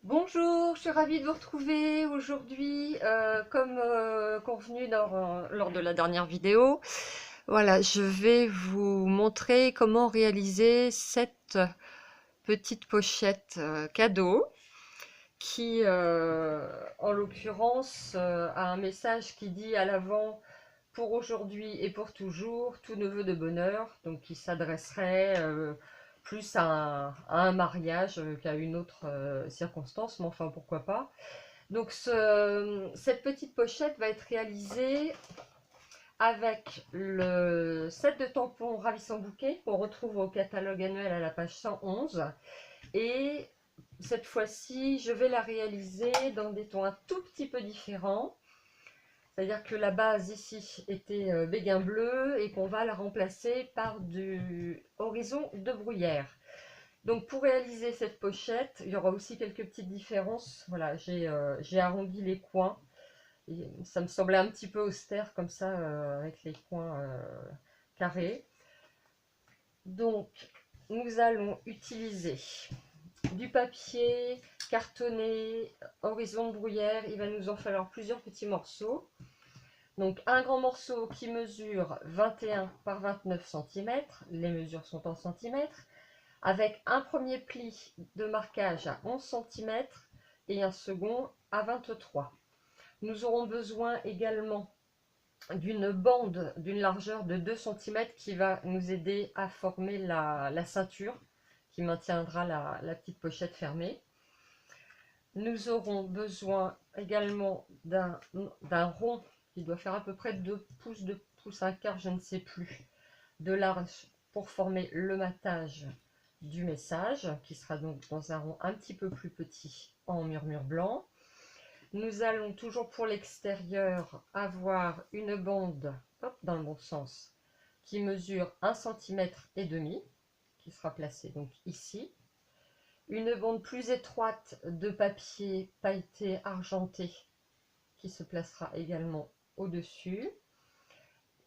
Bonjour, je suis ravie de vous retrouver aujourd'hui, comme convenu lors de la dernière vidéo. Voilà, je vais vous montrer comment réaliser cette petite pochette cadeau qui, en l'occurrence, a un message qui dit à l'avant pour aujourd'hui et pour toujours, tout neveu de bonheur, donc qui s'adresserait plus à un mariage qu'à une autre circonstance, mais enfin pourquoi pas. Donc cette petite pochette va être réalisée avec le set de tampons Ravissant Bouquet qu'on retrouve au catalogue annuel à la page 111. Et cette fois-ci, je vais la réaliser dans des tons un tout petit peu différents. C'est-à-dire que la base ici était béguin bleu et qu'on va la remplacer par du horizon de bruyère. Donc pour réaliser cette pochette, il y aura aussi quelques petites différences. Voilà, j'ai arrondi les coins. Et ça me semblait un petit peu austère comme ça, avec les coins carrés. Donc nous allons utiliser du papier cartonné, horizon de bruyère. Il va nous en falloir plusieurs petits morceaux. Donc un grand morceau qui mesure 21 par 29 cm, les mesures sont en centimètres, avec un premier pli de marquage à 11 cm et un second à 23. Nous aurons besoin également d'une bande d'une largeur de 2 cm qui va nous aider à former la ceinture qui maintiendra la petite pochette fermée. Nous aurons besoin également d'un rond qui doit faire à peu près 2 pouces, un quart, je ne sais plus, de large pour former le matage du message, qui sera donc dans un rond un petit peu plus petit en murmure blanc. Nous allons toujours pour l'extérieur avoir une bande, hop, dans le bon sens, qui mesure 1,5 cm, qui sera placée donc ici. Une bande plus étroite de papier pailleté argenté qui se placera également au-dessus.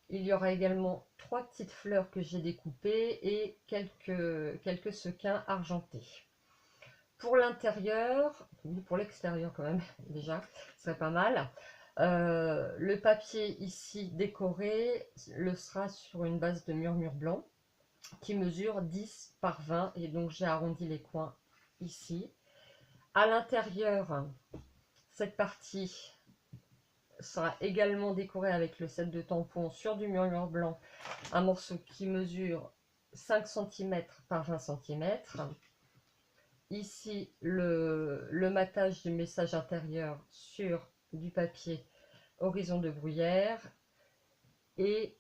Il y aura également 3 petites fleurs que j'ai découpées et quelques sequins argentés. Pour l'intérieur, pour l'extérieur quand même, déjà, ce serait pas mal. Le papier ici décoré le sera sur une base de murmure blanc qui mesure 10 par 20 et donc j'ai arrondi les coins ici. À l'intérieur, cette partie sera également décorée avec le set de tampons sur du murmure blanc, un morceau qui mesure 5 cm par 20 cm. Ici, le matage du message intérieur sur du papier horizon de bruyère et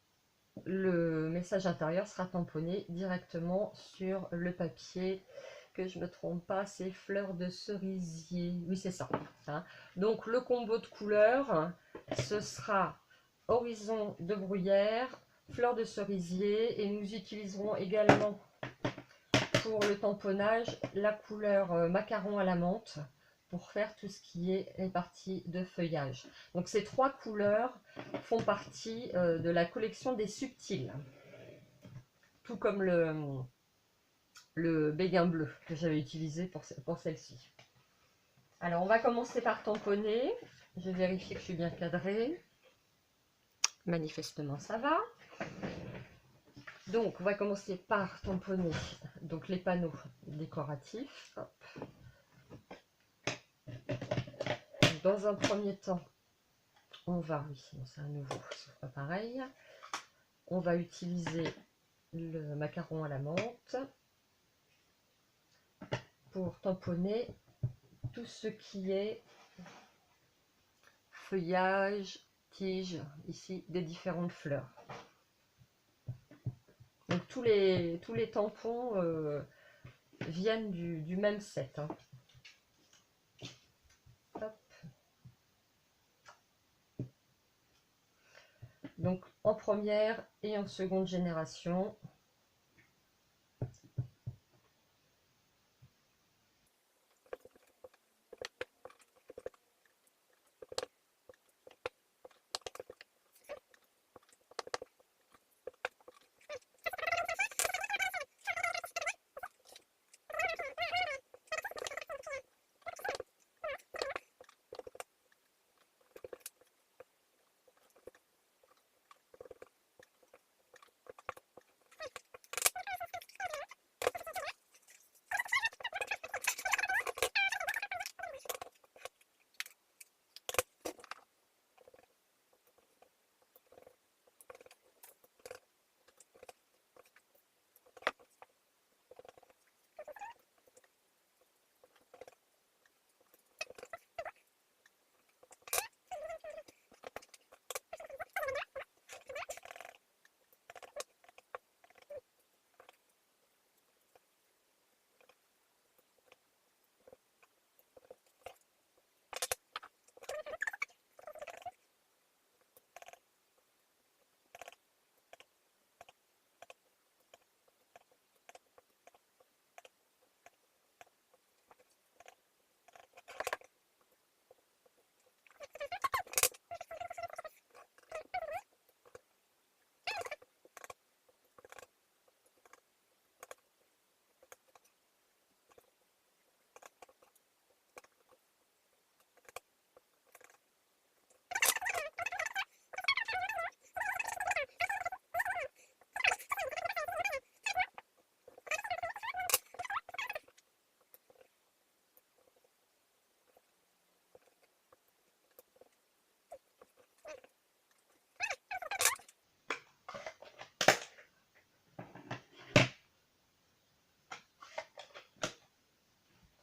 le message intérieur sera tamponné directement sur le papier, que je ne me trompe pas, c'est fleurs de cerisier, oui c'est ça, hein. Donc le combo de couleurs, ce sera horizon de bruyère, fleurs de cerisier, et nous utiliserons également pour le tamponnage la couleur macaron à la menthe pour faire tout ce qui est les parties de feuillage. Donc ces 3 couleurs font partie de la collection des subtils, tout comme le béguin bleu que j'avais utilisé pour celle-ci. Alors on va commencer par tamponner. Je vérifie que je suis bien cadrée. Manifestement ça va. Donc on va commencer par tamponner donc les panneaux décoratifs. Hop. Dans un premier temps, on va, oui, c'est un nouveau, c'est pas pareil. On va utiliser le macaron à la menthe pour tamponner tout ce qui est feuillage, tige, ici des différentes fleurs. Donc tous les tampons viennent du même set, hein. Hop. Donc en première et en seconde génération.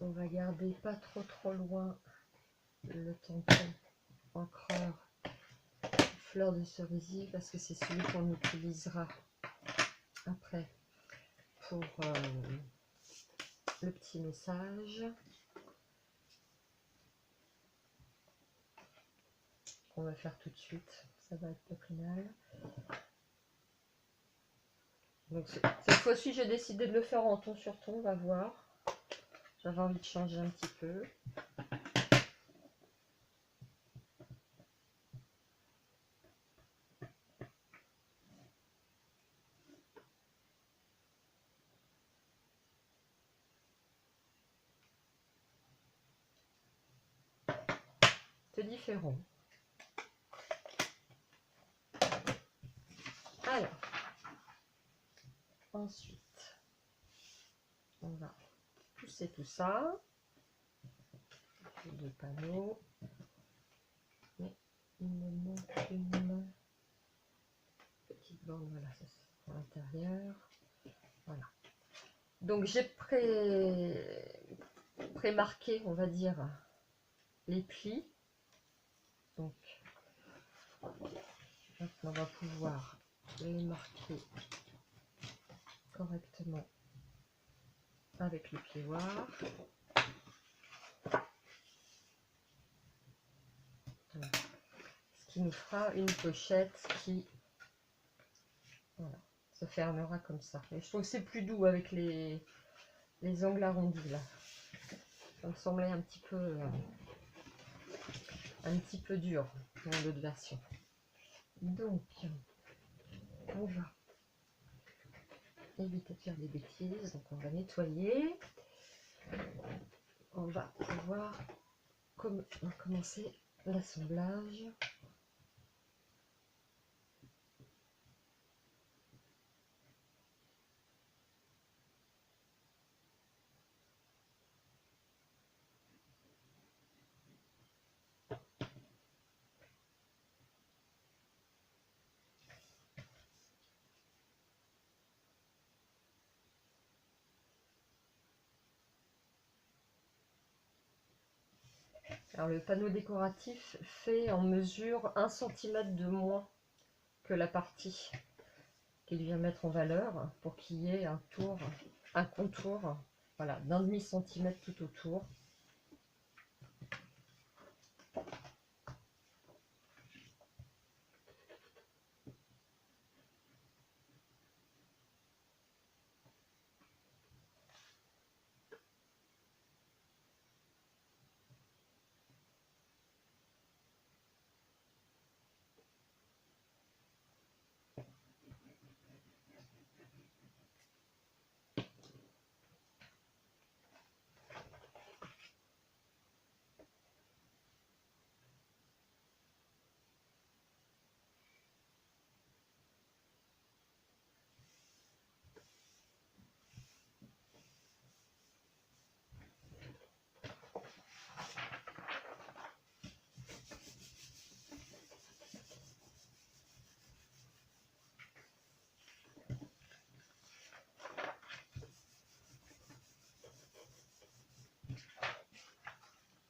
on va garder pas trop loin le tampon encreur fleur de cerisier parce que c'est celui qu'on utilisera après pour le petit message qu'on va faire tout de suite. Ça va être pas plus mal. Donc cette fois-ci, j'ai décidé de le faire en ton sur ton, on va voir. J'avais envie de changer un petit peu. C'est différent. Alors, ensuite, on va pousser tout ça. Deux panneaux. Mais il me manque une petite bande, voilà, ça c'est à l'intérieur. Voilà. Donc j'ai pré-marqué, on va dire, les plis. Donc maintenant on va pouvoir les marquer correctement avec le plioir. Voilà. Ce qui nous fera une pochette qui, voilà, se fermera comme ça. Et je trouve que c'est plus doux avec les angles arrondis là. Ça me semblait un petit peu dur dans l'autre version. Donc on va éviter de faire des bêtises, donc on va nettoyer. On va pouvoir commencer l'assemblage. Alors le panneau décoratif fait en mesure 1 cm de moins que la partie qu'il vient mettre en valeur pour qu'il y ait un contour, voilà, d'1,5 cm tout autour.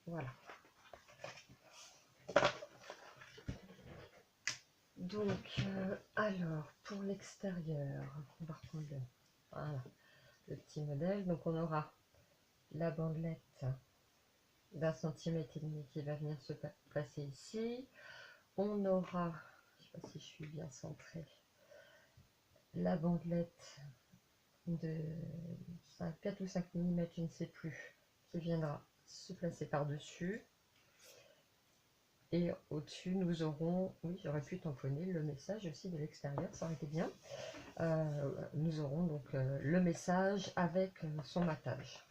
Voilà. Donc, alors, pour l'extérieur, on va reprendre le petit modèle. Donc, on aura la bandelette d'1,5 cm qui va venir se placer ici. On aura, je ne sais pas si je suis bien centrée, la bandelette de 4 ou 5 mm, je ne sais plus, qui viendra se placer par-dessus. Et au-dessus, nous aurons, oui, j'aurais pu tamponner le message aussi de l'extérieur, ça aurait été bien. Nous aurons donc le message avec son matage.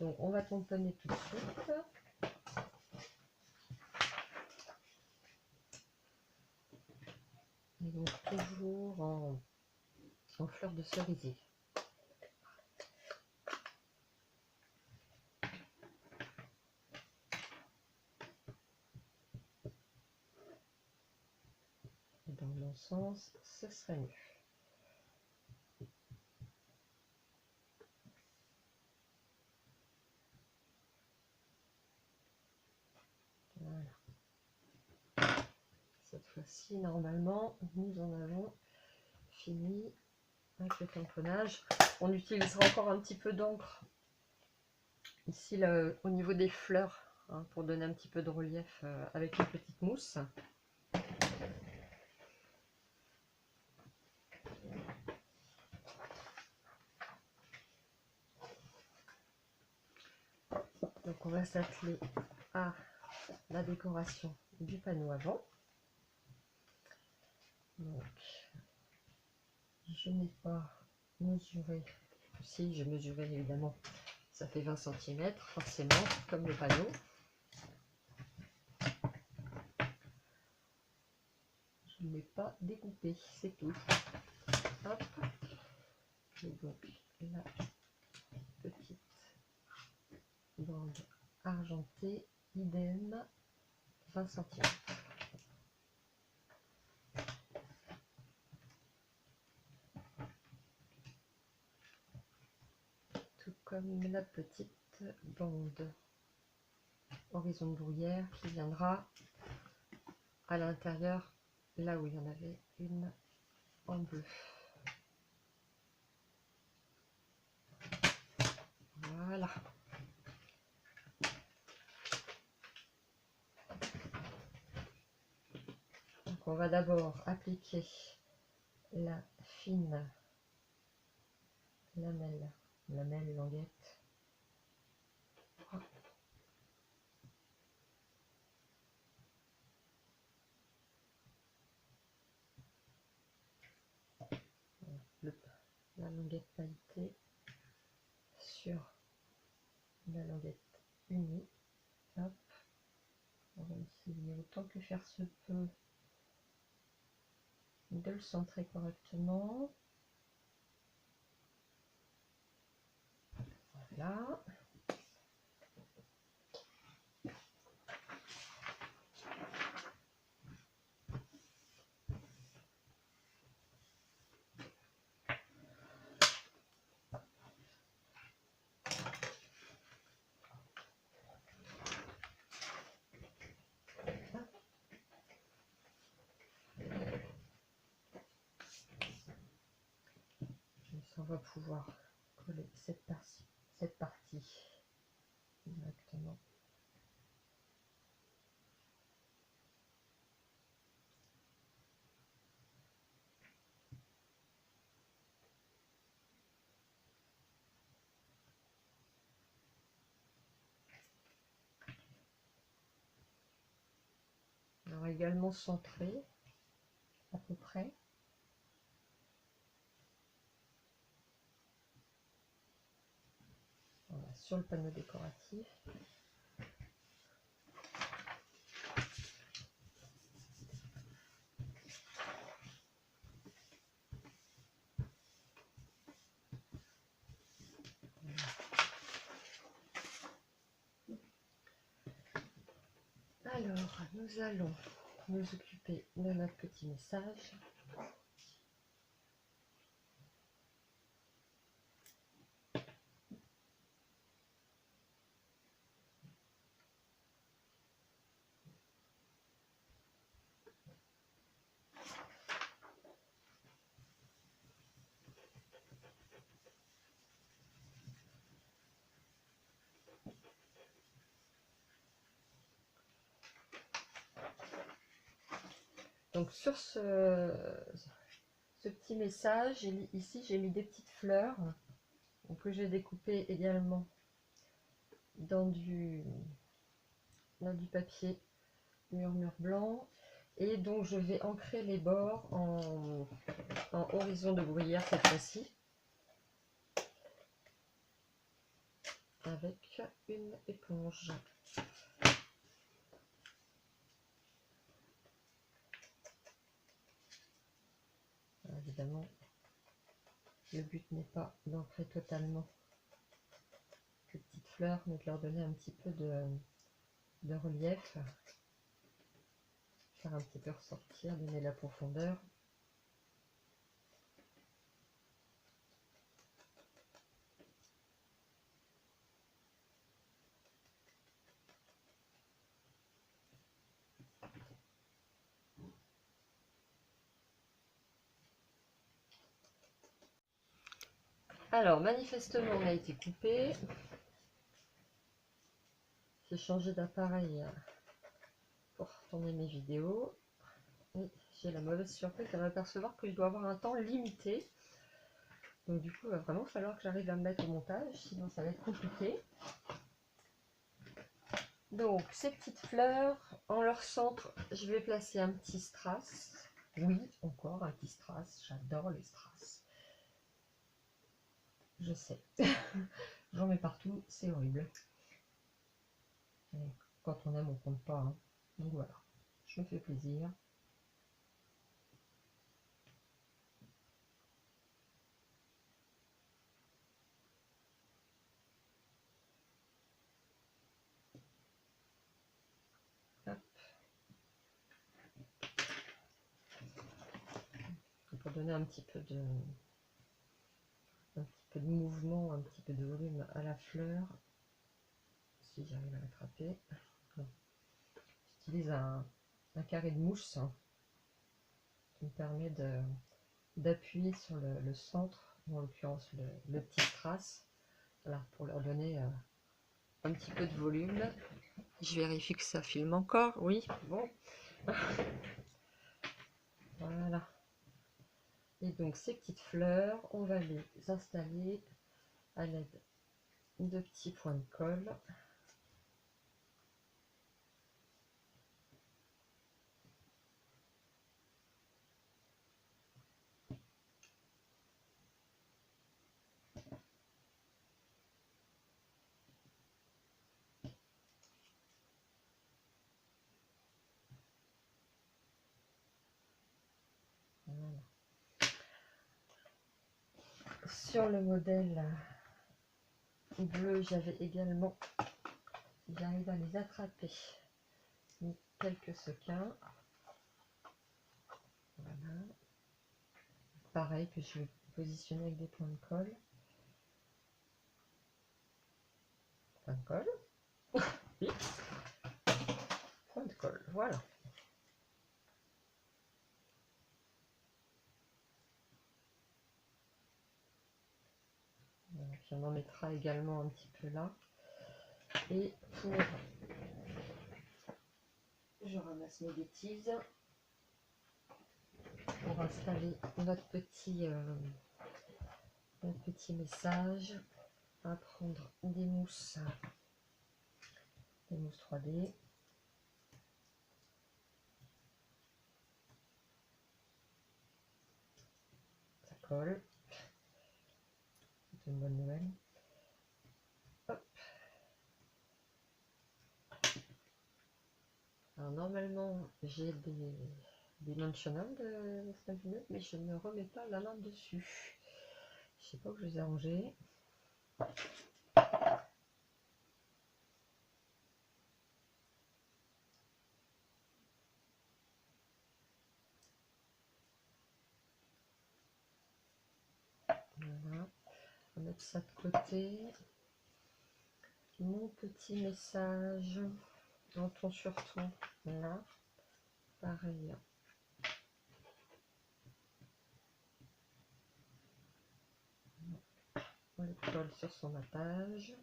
Donc on va tamponner tout de suite. Et donc toujours en fleur de cerisier. Dans mon sens, ce serait mieux. fois-ci, normalement, nous en avons fini avec le tamponnage. On utilisera encore un petit peu d'encre ici là, au niveau des fleurs, hein, pour donner un petit peu de relief avec une petite mousse. Donc on va s'atteler à la décoration du panneau avant. Donc je n'ai pas mesuré, si j'ai mesuré évidemment, ça fait 20 cm forcément, comme le panneau. Je ne l'ai pas découpé, c'est tout. Hop. Et donc la petite bande argentée, idem, 20 cm. Tout comme la petite bande horizon de bruyère qui viendra à l'intérieur, là où il y en avait une en bleu. Voilà. Donc on va d'abord appliquer la fine lamelle languette. La languette pailletée sur la languette unie. Hop. On va essayer autant que faire se peut de le centrer correctement. Voilà. On va pouvoir coller cette partie directement. On va également centrer à peu près. Voilà, sur le panneau décoratif. Alors, nous allons nous occuper de notre petit message. Donc sur ce petit message, ici j'ai mis des petites fleurs que j'ai découpées également dans du papier murmure blanc, et donc je vais ancrer les bords en horizon de bruyère cette fois-ci avec une éponge. Évidemment, le but n'est pas d'ancrer totalement les petites fleurs, mais de leur donner un petit peu de relief, faire un petit peu ressortir, donner la profondeur. Alors, manifestement, on a été coupé. J'ai changé d'appareil pour tourner mes vidéos. Et j'ai la mauvaise surprise de m'apercevoir que je dois avoir un temps limité. Donc du coup, il va vraiment falloir que j'arrive à me mettre au montage, sinon ça va être compliqué. Donc, ces petites fleurs, en leur centre, je vais placer un petit strass. Oui, encore un petit strass. J'adore les strass. Je sais. J'en mets partout, c'est horrible. Et quand on aime, on compte pas. Hein. Donc voilà, je me fais plaisir. Hop. Pour donner un petit peu de mouvement, un petit peu de volume à la fleur, si j'arrive à l'attraper. J'utilise un carré de mousse hein, qui me permet d'appuyer sur le centre, en l'occurrence le petit strass, voilà, pour leur donner un petit peu de volume. Je vérifie que ça filme encore, oui, bon. Voilà. Et donc ces petites fleurs, on va les installer à l'aide de petits points de colle. Voilà. Sur le modèle bleu, j'avais également, j'arrive à les attraper, mis quelques sequins. Voilà. Pareil que je vais positionner avec des points de colle. Point de colle. Oui. Point de colle, voilà. Donc, on en mettra également un petit peu là. Et pour... Je ramasse mes bêtises. Pour installer notre petit message, on va prendre des mousses 3D. Ça colle. C'est une bonne nouvelle. Hop. Alors normalement j'ai des dimensionals de Stampin' Up, mais je ne remets pas la main dessus. Je sais pas où je les ai rangés. Voilà. On va mettre ça de côté. Mon petit message en ton sur ton là. Pareil. On le colle sur son appage.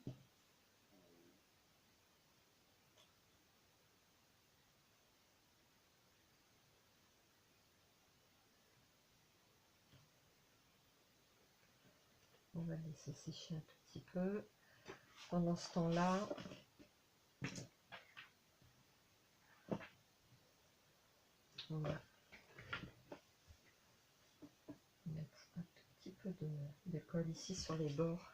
On va laisser sécher un tout petit peu. Pendant ce temps-là, on va mettre un tout petit peu de colle ici sur les bords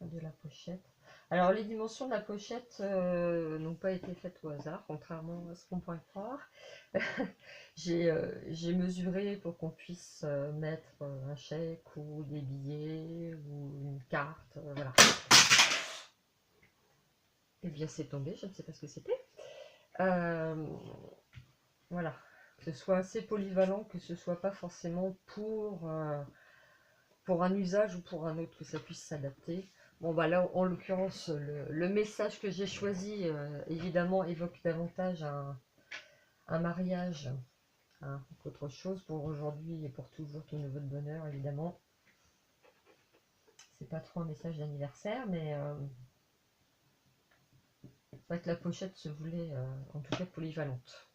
de la pochette. Alors les dimensions de la pochette n'ont pas été faites au hasard, contrairement à ce qu'on pourrait croire. J'ai mesuré pour qu'on puisse mettre un chèque ou des billets ou une carte, voilà. Et bien c'est tombé, je ne sais pas ce que c'était. Voilà, que ce soit assez polyvalent, que ce soit pas forcément pour un usage ou pour un autre, que ça puisse s'adapter. Bon bah là en l'occurrence le message que j'ai choisi évidemment évoque davantage un mariage qu'autre chose, pour aujourd'hui et pour toujours, tout neveu de bonheur évidemment. c'est pas trop un message d'anniversaire, mais c'est vrai que la pochette se voulait en tout cas polyvalente.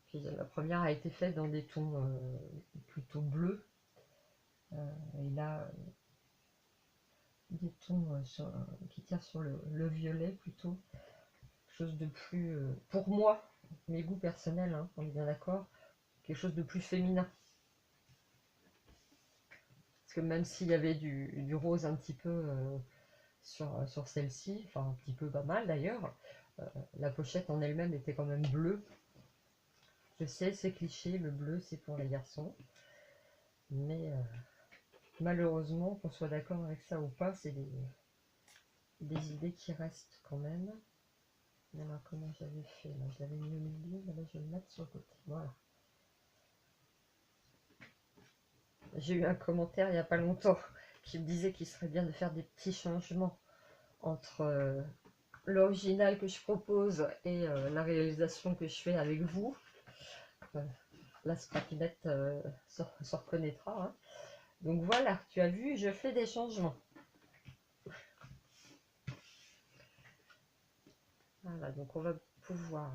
Puis, la première a été faite dans des tons plutôt bleus, et là des tons qui tirent sur le violet plutôt, quelque chose de plus, pour moi, mes goûts personnels, hein, on est bien d'accord, quelque chose de plus féminin. Parce que même s'il y avait du rose un petit peu sur celle-ci, enfin un petit peu pas mal d'ailleurs, la pochette en elle-même était quand même bleue. Je sais, c'est cliché, le bleu c'est pour les garçons, mais malheureusement, qu'on soit d'accord avec ça ou pas, c'est des idées qui restent quand même. Alors comment j'avais fait là? Je l'avais mis au milieu, là je vais le mettre sur le côté. Voilà. J'ai eu un commentaire il n'y a pas longtemps qui me disait qu'il serait bien de faire des petits changements entre l'original que je propose et la réalisation que je fais avec vous. La scrapinette se reconnaîtra. Hein. Donc voilà, tu as vu, je fais des changements. Voilà, donc on va pouvoir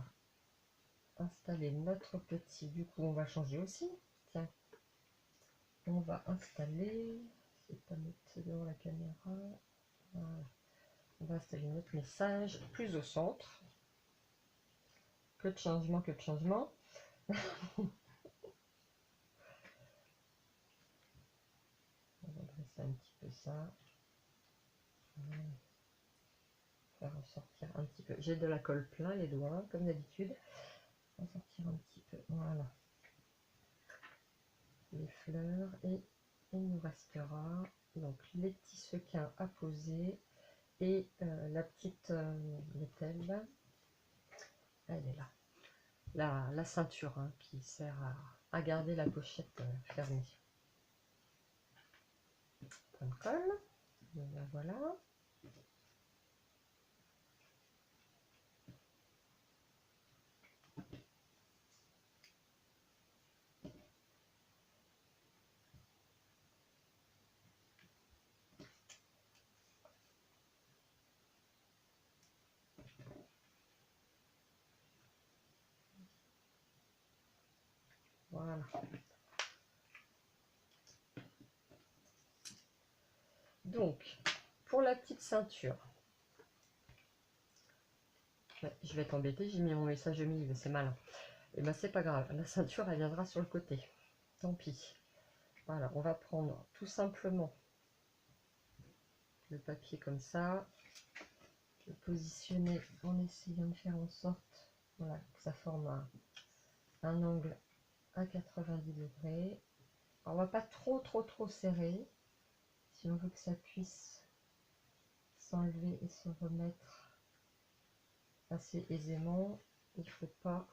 installer notre petit. Du coup, on va changer aussi. Tiens, on va installer. C'est pas mettre devant la caméra. Voilà. On va installer notre message plus au centre. Que de changement, que de changement. On va dresser un petit peu ça. Voilà. Faire ressortir un petit peu. J'ai de la colle plein les doigts, comme d'habitude. On va sortir un petit peu. Voilà. Les fleurs. Et il nous restera donc les petits sequins à poser. Et la petite mételle. Elle est là. La ceinture hein, qui sert à garder la pochette fermée. Point de colle. Voilà. Voilà. Donc, pour la petite ceinture, je vais t'embêter, j'ai mis mon message au milieu, c'est malin. Et ben c'est pas grave, la ceinture elle viendra sur le côté. Tant pis. Voilà, on va prendre tout simplement le papier comme ça, le positionner en essayant de faire en sorte voilà, que ça forme un angle à 90 degrés. Alors, on va pas trop serrer si on veut que ça puisse s'enlever et se remettre assez aisément. Il faut pas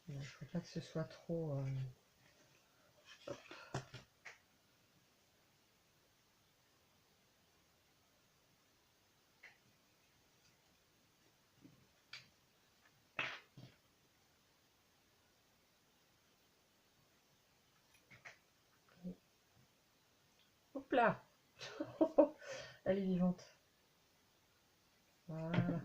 que ce soit trop hop là. Elle est vivante. Voilà.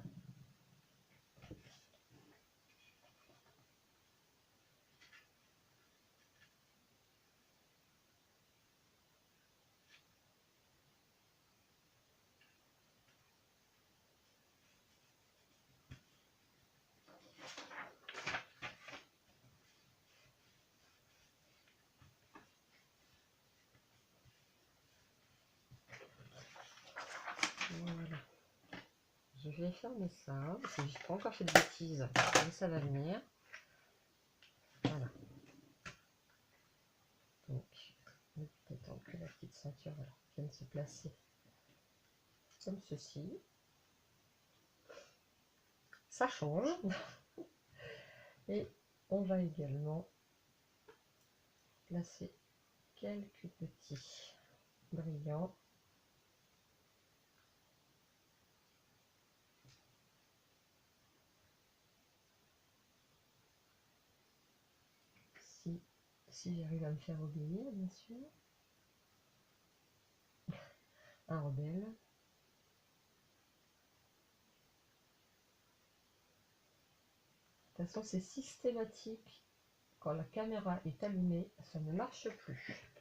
Voilà. Je vais fermer ça, parce que j'ai pas encore fait de bêtises, mais ça va venir. Voilà. Donc, peut-être que la petite ceinture voilà, vienne se placer comme ceci. Ça change. Et on va également placer quelques petits brillants. Si j'arrive à me faire obéir, bien sûr. un rebelle. De toute façon, c'est systématique. Quand la caméra est allumée, ça ne marche plus.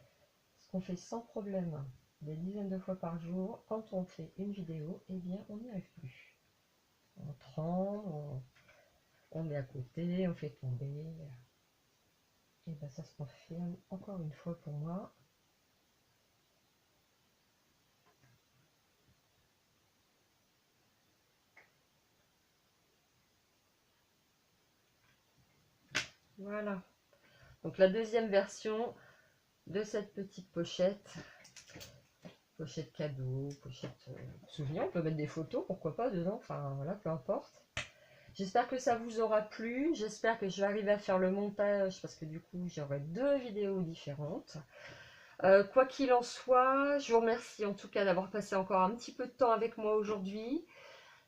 Ce qu'on fait sans problème des dizaines de fois par jour, quand on fait une vidéo, eh bien, on n'y arrive plus. On tremble, on met à côté, on fait tomber. Et bien, ça se confirme encore une fois pour moi. Voilà. Donc la deuxième version de cette petite pochette. Pochette cadeau, pochette souvenir. On peut mettre des photos, pourquoi pas, dedans. Enfin, voilà, peu importe. J'espère que ça vous aura plu. J'espère que je vais arriver à faire le montage parce que du coup, j'aurai 2 vidéos différentes. Quoi qu'il en soit, je vous remercie en tout cas d'avoir passé encore un petit peu de temps avec moi aujourd'hui.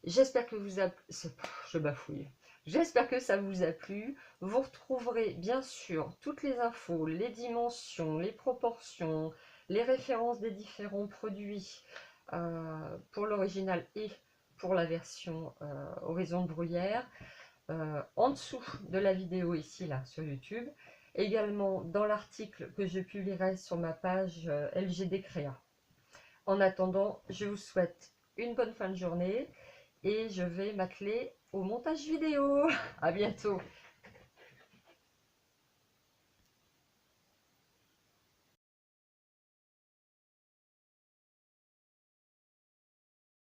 J'espère que vous a... Je bafouille. J'espère que ça vous a plu. Vous retrouverez bien sûr toutes les infos, les dimensions, les proportions, les références des différents produits pour l'original et pour la version Horizon de Bruyère en dessous de la vidéo ici là sur YouTube. Également dans l'article que je publierai sur ma page LGD Créa. En attendant, je vous souhaite une bonne fin de journée et je vais m'atteler au montage vidéo. À bientôt.